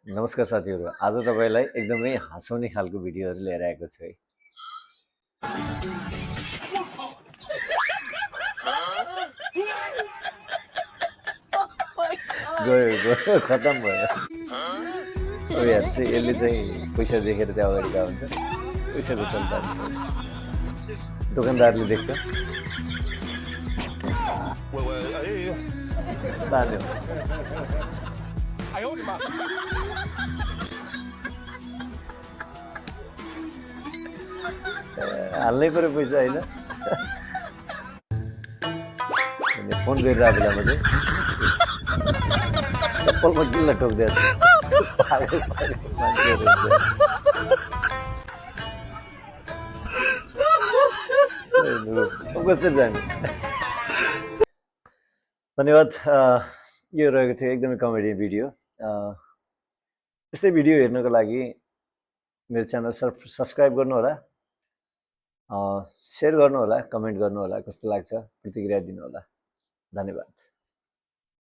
नमस्कार साथीहरू, आज तपाईलाई एकदमै हँसाउने खालको भिडियोहरू लिएर आएको छु है। गयो खतम भयो। अब यहाँ चाहिँ यसले चाहिँ पैसा देखेर त्यहाँ अगाडि गएको हुन्छ, पैसा रुपल दोकानदारले देख्छ तान्यो। हाल्नै पर्यो पैसा होइन। फोन गरिरहेको बेलामा चाहिँ चप्पलमा गिल्ला ठोक्दैछ। कस्तो जाने। धन्यवाद। यो रहेको थियो एकदमै कमेडी भिडियो। यस्तै भिडियो हेर्नको लागि मेरो च्यानल सब्सक्राइब गर्नुहोला, सेयर गर्नुहोला, कमेन्ट गर्नुहोला, कस्तो लाग्छ प्रतिक्रिया दिनुहोला। धन्यवाद।